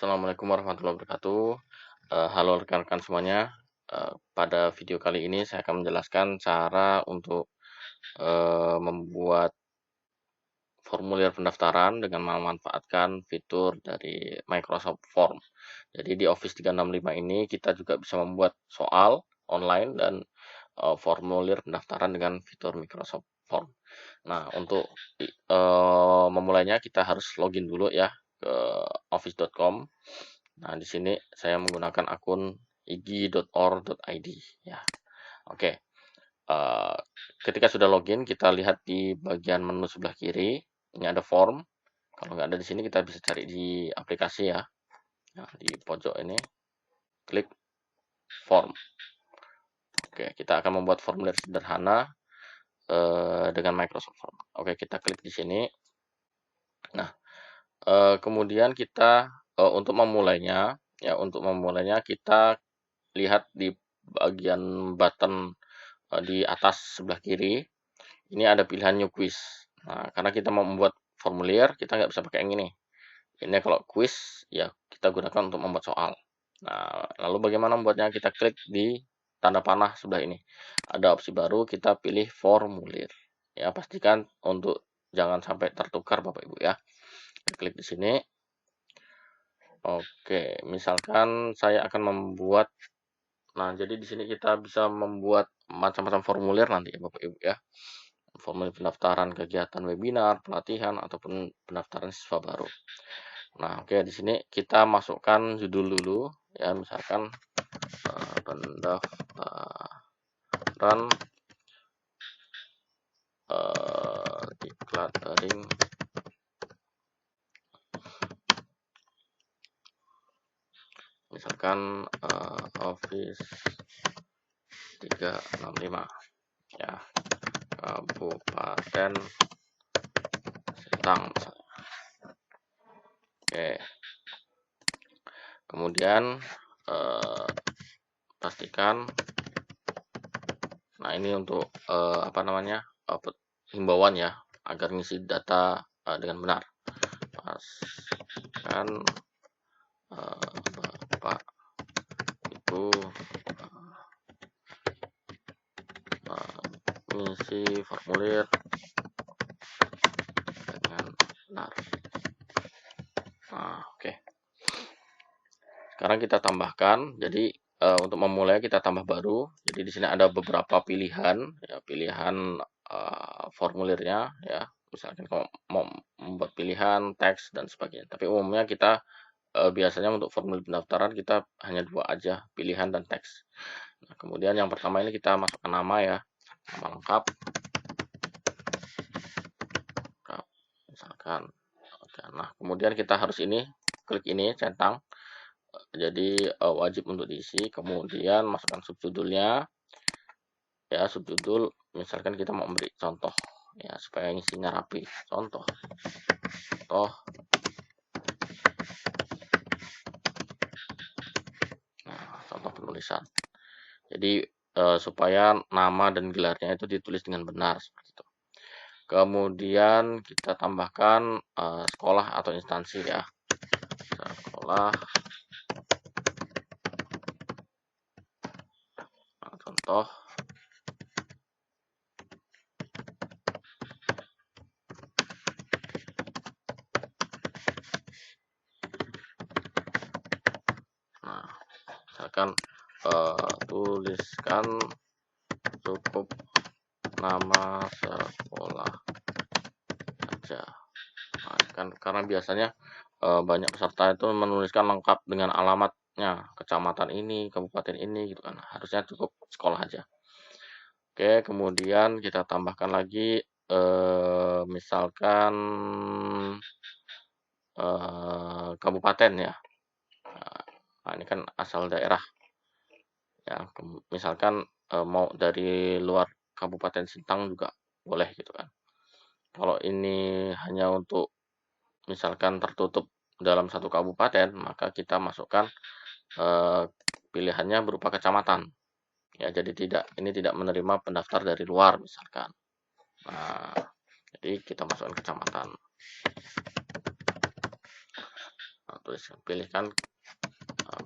Assalamualaikum warahmatullahi wabarakatuh. Halo rekan-rekan semuanya. Pada video kali ini saya akan menjelaskan cara untuk membuat formulir pendaftaran dengan memanfaatkan fitur dari Microsoft Form. Jadi di Office 365 ini kita juga bisa membuat soal online dan formulir pendaftaran dengan fitur Microsoft Form. Nah, untuk memulainya kita harus login dulu ya ke office.com. Nah, di sini saya menggunakan akun igi.or.id ya. Oke. Ketika sudah login, kita lihat di bagian menu sebelah kiri, ini ada form. Kalau nggak ada di sini, kita bisa cari di aplikasi ya. Nah, di pojok ini, klik form. Oke, kita akan membuat formulir sederhana dengan Microsoft Form. Oke, kita klik di sini. Nah, kemudian kita untuk memulainya kita lihat di bagian button di atas sebelah kiri ini ada pilihan new quiz. Nah, karena kita mau membuat formulir kita nggak bisa pakai yang ini kalau quiz ya kita gunakan untuk membuat soal. Nah, lalu bagaimana membuatnya? Kita klik di tanda panah sebelah ini, ada opsi baru, kita pilih formulir ya. Pastikan untuk jangan sampai tertukar Bapak Ibu ya. Kita klik di sini. Oke, misalkan saya akan membuat, nah jadi di sini kita bisa membuat macam-macam formulir nanti ya Bapak Ibu ya. Formulir pendaftaran kegiatan webinar, pelatihan ataupun pendaftaran siswa baru. Nah, oke, di sini kita masukkan judul dulu ya, misalkan pendaftaran decluttering misalkan Office 365 ya, Kabupaten Sintang misalnya. Oke, kemudian pastikan, nah ini untuk himbauan ya agar ngisi data dengan benar. Pastikan Bapak Ibu mengisi formulir dengan benar. Nah, oke. Sekarang kita tambahkan. Jadi untuk memulai kita tambah baru. Jadi di sini ada beberapa pilihan ya, pilihan formulirnya ya. Misalkan kalau mau membuat pilihan teks dan sebagainya. Tapi umumnya kita biasanya untuk formulir pendaftaran kita hanya dua aja, pilihan dan teks. Nah, kemudian yang pertama ini kita masukkan nama ya, nama lengkap. Misalkan. Nah, kemudian kita harus klik ini centang. Jadi wajib untuk diisi. Kemudian masukkan subjudulnya ya, subjudul misalkan kita mau memberi contoh ya supaya isinya rapi. Contoh penulisan. Jadi supaya nama dan gelarnya itu ditulis dengan benar seperti itu. Kemudian kita tambahkan sekolah atau instansi ya, sekolah, contoh misalkan tuliskan cukup nama sekolah saja. Nah, kan karena biasanya banyak peserta itu menuliskan lengkap dengan alamatnya, kecamatan ini, kabupaten ini gitu kan. Harusnya cukup sekolah aja. Oke, kemudian kita tambahkan lagi misalkan kabupaten ya. Nah, ini kan asal daerah ya, misalkan mau dari luar Kabupaten Sintang juga boleh gitu kan. Kalau ini hanya untuk misalkan tertutup dalam satu kabupaten, maka kita masukkan pilihannya berupa kecamatan ya, jadi ini tidak menerima pendaftar dari luar misalkan. Nah, jadi kita masukkan kecamatan. Nah, pilihkan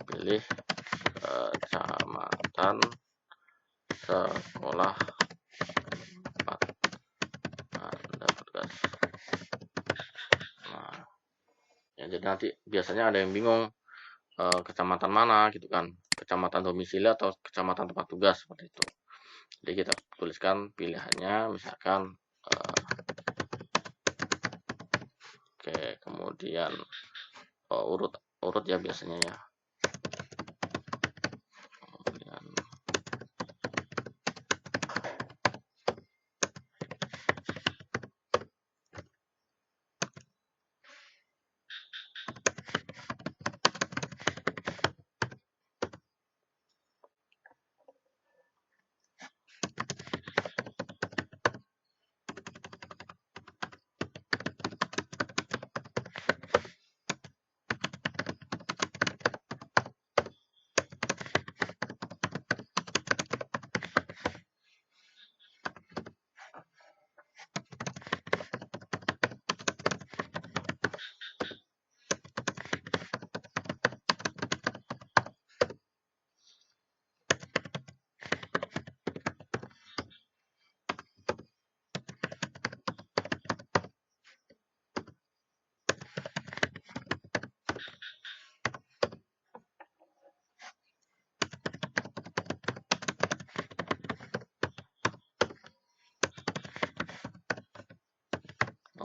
pilih kecamatan, sekolah, tempat Anda bertugas. Nah, ya, jadi nanti biasanya ada yang bingung kecamatan mana gitu kan, kecamatan domisili atau kecamatan tempat tugas seperti itu. Jadi kita tuliskan pilihannya, misalkan oke, kemudian urut ya biasanya ya. Kemudian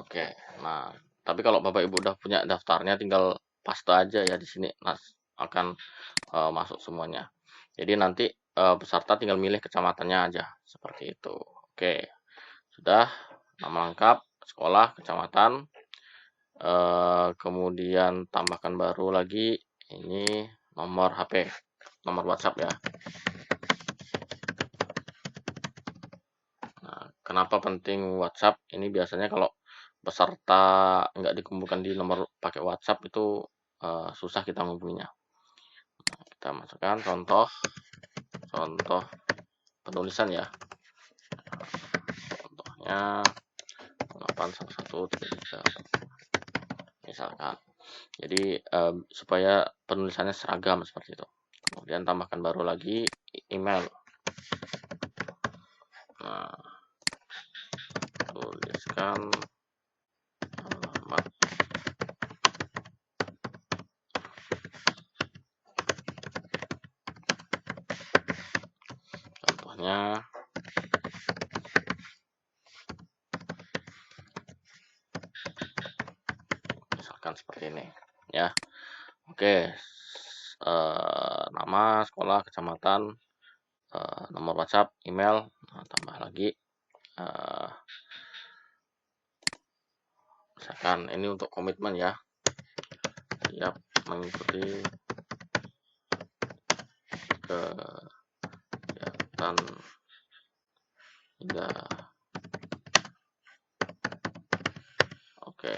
oke. Nah, tapi kalau Bapak Ibu udah punya daftarnya tinggal paste aja ya di sini. Nah, akan masuk semuanya. Jadi nanti peserta tinggal milih kecamatannya aja seperti itu. Oke. Sudah nama lengkap, sekolah, kecamatan. Kemudian tambahkan baru lagi ini nomor HP, nomor WhatsApp ya. Nah, kenapa penting WhatsApp? Ini biasanya kalau peserta nggak dikumpulkan di nomor pakai WhatsApp itu susah kita menghubunginya. Nah, kita masukkan contoh penulisan ya. Contohnya 81133 misalkan. Jadi supaya penulisannya seragam seperti itu. Kemudian tambahkan baru lagi email. Nah, tuliskan alamat. Contohnya misalkan seperti ini ya. Oke, nama, sekolah, kecamatan, nomor WhatsApp, email. Nah, tambah lagi misalkan ini untuk komitmen ya, siap mengikuti kegiatan hingga oke,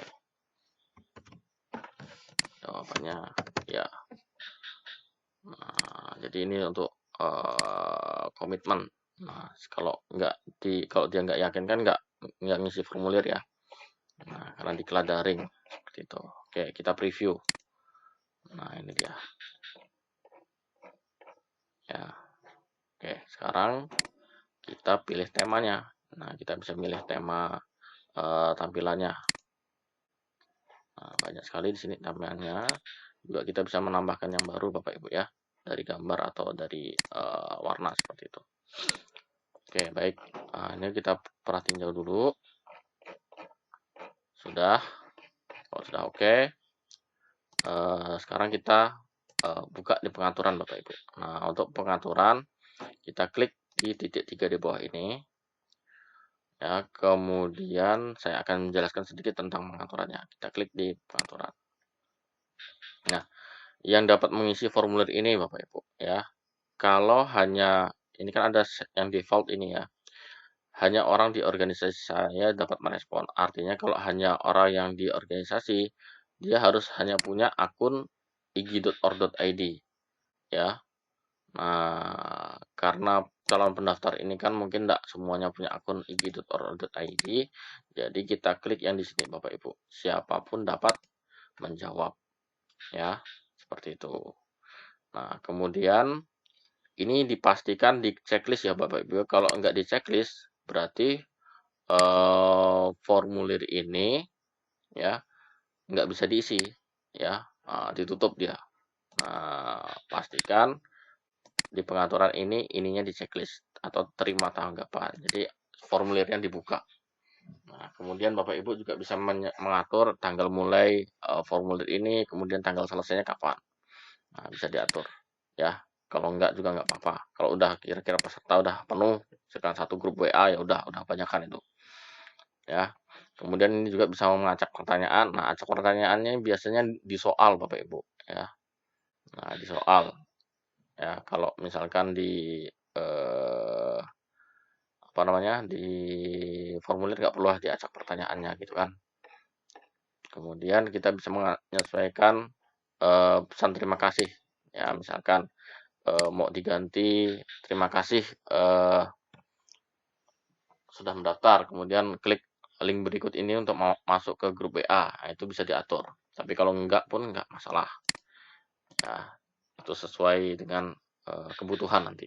jawabannya ya. Nah, jadi ini untuk komitmen. Nah, kalau dia nggak yakin kan nggak ngisi formulir ya. Nah, karena dikelar daring seperti itu. Oke, kita preview. Nah, ini dia. Ya. Oke, sekarang kita pilih temanya. Nah, kita bisa milih tema tampilannya. Nah, banyak sekali di sini tampilannya. Juga kita bisa menambahkan yang baru Bapak Ibu ya, dari gambar atau dari warna seperti itu. Oke, baik. Nah, ini kita perhatiin jauh dulu. Sudah. Kalau sudah oke. Sekarang kita buka di pengaturan Bapak Ibu. Nah, untuk pengaturan kita klik di titik 3 di bawah ini. Ya, kemudian saya akan menjelaskan sedikit tentang pengaturannya. Kita klik di pengaturan. Nah, yang dapat mengisi formulir ini Bapak Ibu ya. Kalau hanya ini kan ada yang default ini ya. Hanya orang di organisasi saya dapat merespon. Artinya kalau hanya orang yang di organisasi, dia harus hanya punya akun igi.org.id ya. Nah, karena calon pendaftar ini kan mungkin tidak semuanya punya akun igi.org.id, jadi kita klik yang di sini Bapak Ibu. Siapapun dapat menjawab. ya, seperti itu. Nah, kemudian ini dipastikan di checklist ya Bapak Ibu. Kalau enggak di checklist berarti formulir ini ya nggak bisa diisi ya, ditutup dia. Nah, pastikan di pengaturan ini ininya di checklist atau terima tanggapan. Jadi formulirnya dibuka. Nah, kemudian Bapak Ibu juga bisa mengatur tanggal mulai formulir ini, kemudian tanggal selesainya kapan. Nah, bisa diatur ya. Kalau enggak juga enggak apa-apa. Kalau udah kira-kira peserta udah penuh, sekarang satu grup WA ya udah banyakkan itu. Ya. Kemudian ini juga bisa mengacak pertanyaan. Nah, acak pertanyaannya biasanya di soal Bapak Ibu ya. Nah, di soal ya. Kalau misalkan di apa namanya? Di formulir nggak perlu diacak pertanyaannya gitu kan. Kemudian kita bisa menyesuaikan pesan terima kasih. Ya, misalkan mau diganti terima kasih sudah mendaftar, kemudian klik link berikut ini untuk masuk ke grup WA. Nah, itu bisa diatur. Tapi kalau enggak pun enggak masalah. Ya, itu sesuai dengan kebutuhan nanti.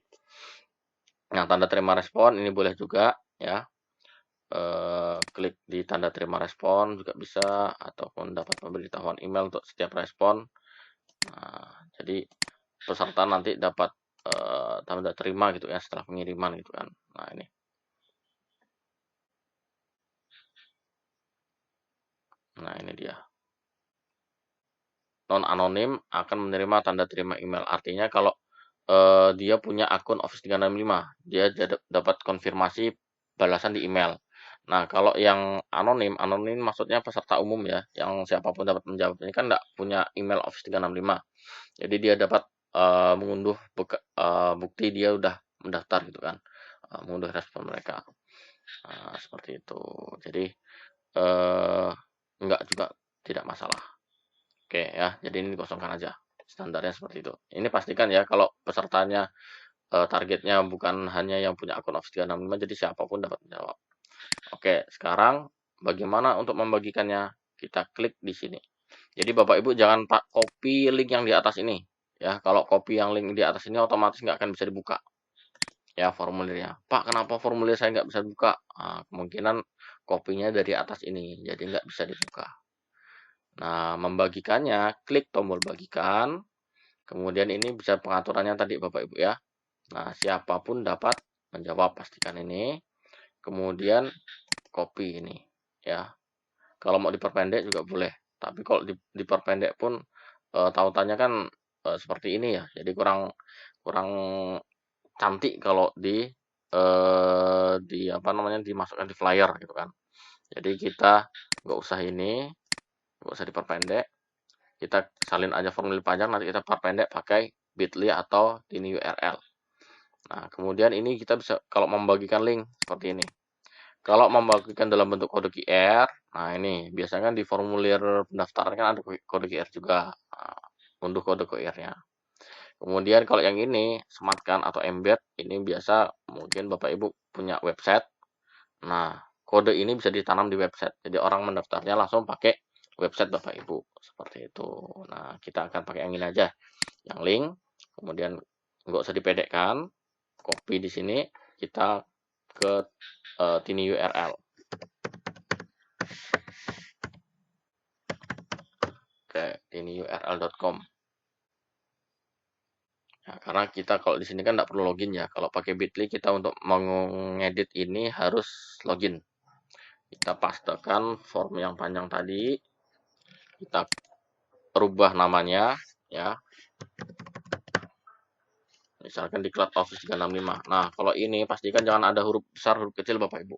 Nah, tanda terima respon ini boleh juga ya. Klik di tanda terima respon juga bisa, ataupun dapat pemberitahuan email untuk setiap respon. Nah, jadi peserta nanti dapat tanda terima gitu ya setelah pengiriman gitu kan. Nah, ini. Nah, ini dia. Non anonim akan menerima tanda terima email. Artinya kalau dia punya akun Office 365, dia dapat konfirmasi balasan di email. Nah, kalau yang anonim, anonim maksudnya peserta umum ya, yang siapapun dapat menjawab. Ini kan enggak punya email Office 365. Jadi dia dapat mengunduh bukti dia udah mendaftar gitu kan. Mengunduh respon mereka. Nah, seperti itu. Jadi enggak juga tidak masalah. Oke ya, jadi ini dikosongkan aja. Standarnya seperti itu. Ini pastikan ya kalau pesertanya targetnya bukan hanya yang punya akun Office 365, jadi siapapun dapat menjawab. Oke, sekarang bagaimana untuk membagikannya? Kita klik di sini. Jadi Bapak Ibu jangan copy link yang di atas ini. Ya, kalau copy yang link di atas ini otomatis nggak akan bisa dibuka. Ya, formulirnya. Pak, kenapa formulir saya nggak bisa dibuka? Nah, kemungkinan kopinya dari atas ini, jadi nggak bisa dibuka. Nah, membagikannya, klik tombol bagikan. Kemudian ini bisa pengaturannya tadi Bapak Ibu ya. Nah, siapapun dapat menjawab, pastikan ini. Kemudian copy ini ya. Kalau mau diperpendek juga boleh. Tapi kalau diperpendek pun tautannya kan seperti ini ya. Jadi kurang kurang cantik kalau di apa namanya dimasukkan di flyer gitu kan. Jadi kita nggak usah ini, nggak usah diperpendek. Kita salin aja formulir panjang, nanti kita perpendek pakai bit.ly atau ini URL. Nah, kemudian ini kita bisa kalau membagikan link seperti ini. Kalau membagikan dalam bentuk kode QR, nah ini biasanya kan di formulir pendaftaran kan ada kode QR juga. Nah, unduh kode QR-nya. Kemudian kalau yang ini sematkan atau embed, ini biasa mungkin Bapak Ibu punya website. Nah, kode ini bisa ditanam di website. Jadi orang mendaftarnya langsung pakai website Bapak Ibu. Seperti itu. Nah, kita akan pakai yang ini aja. Yang link, kemudian nggak usah dipedekkan, copy di sini, kita ke tini URL. Ke tiniurl.com. Nah, karena kita kalau di sini kan nggak perlu login ya. Kalau pakai Bitly kita untuk mengedit ini harus login. Kita pastekan form yang panjang tadi. Kita rubah namanya ya. Misalkan di Cloud Office 365. Nah, kalau ini pastikan jangan ada huruf besar, huruf kecil Bapak Ibu.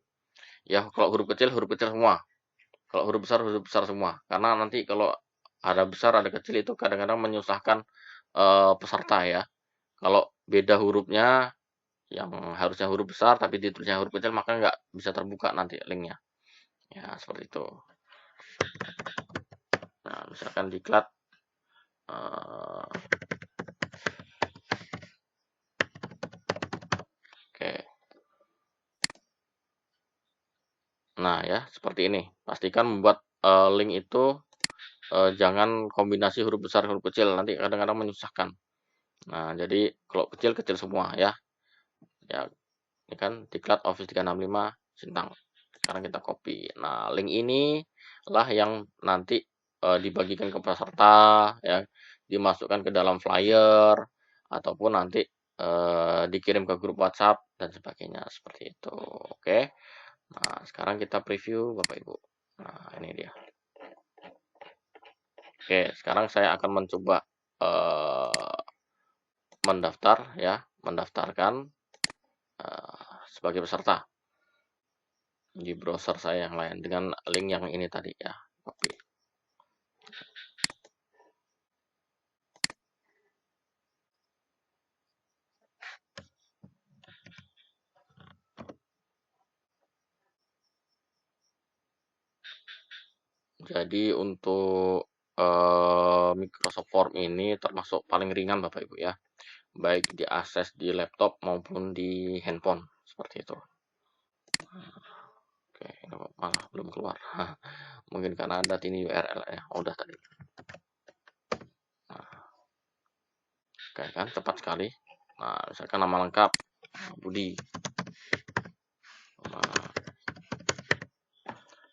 Ya, kalau huruf kecil semua. Kalau huruf besar semua. Karena nanti kalau ada besar, ada kecil itu kadang-kadang menyusahkan peserta ya. Kalau beda hurufnya yang harusnya huruf besar tapi ditulisnya huruf kecil maka nggak bisa terbuka nanti linknya. Ya, seperti itu. Nah, misalkan diklat oke. Nah, ya seperti ini. Pastikan membuat link itu jangan kombinasi huruf besar, huruf kecil, nanti kadang-kadang menyusahkan. Nah, jadi kalau kecil, kecil semua ya. Ya, ini kan diklat Office 365 Sintang. Sekarang kita copy. Nah, link ini lah yang nanti dibagikan ke peserta, ya, dimasukkan ke dalam flyer, ataupun nanti dikirim ke grup WhatsApp dan sebagainya seperti itu. Oke. Nah, sekarang kita preview Bapak Ibu. Nah, ini dia. Oke, sekarang saya akan mencoba mendaftar ya, mendaftarkan sebagai peserta di browser saya yang lain dengan link yang ini tadi ya. Copy. Jadi untuk Microsoft Form ini termasuk paling ringan Bapak Ibu ya, baik diakses di laptop maupun di handphone seperti itu. Oke, ini malah belum keluar. Mungkin karena ada ini URL ya. Oh, udah tadi. Nah, oke kan cepat sekali. Nah, misalkan nama lengkap Budi. Nah,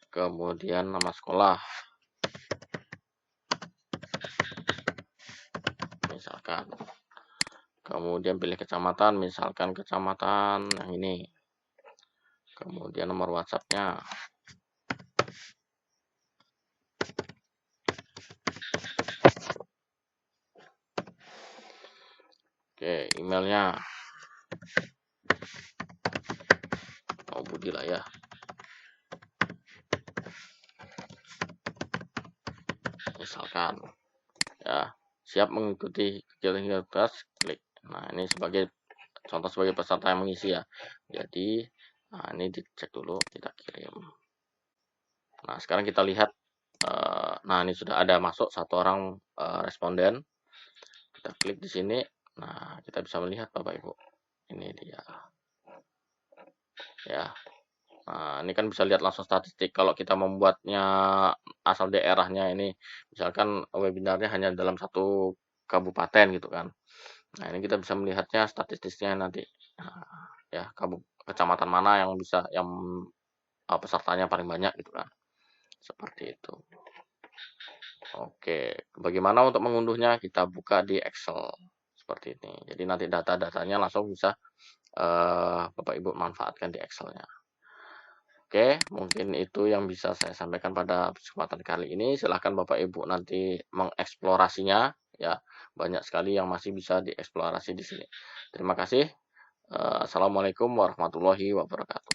kemudian nama sekolah. Misalkan. Kemudian pilih kecamatan, misalkan kecamatan yang ini. Kemudian nomor WhatsApp-nya. Oke, emailnya. Oh, Budi lah ya. Misalkan. Ya, siap mengikuti kegiatan kelas, klik. Nah, ini sebagai contoh sebagai peserta yang mengisi ya. Jadi, nah ini dicek dulu, kita kirim. Nah, sekarang kita lihat. Nah, ini sudah ada masuk satu orang responden. Kita klik di sini. Nah, kita bisa melihat Bapak Ibu. Ini dia. Ya. Nah, ini kan bisa lihat langsung statistik. Kalau kita membuatnya asal daerahnya ini, misalkan webinarnya hanya dalam satu kabupaten gitu kan. Nah, ini kita bisa melihatnya statistiknya nanti. Nah, ya, kecamatan mana yang bisa yang pesertanya paling banyak gitu kan. Seperti itu. Oke, bagaimana untuk mengunduhnya? Kita buka di Excel seperti ini. Jadi nanti data-datanya langsung bisa Bapak Ibu manfaatkan di Excel-nya. Oke, mungkin itu yang bisa saya sampaikan pada kesempatan kali ini. Silahkan Bapak Ibu nanti mengeksplorasinya ya. Banyak sekali yang masih bisa dieksplorasi di sini. Terima kasih. Assalamualaikum warahmatullahi wabarakatuh.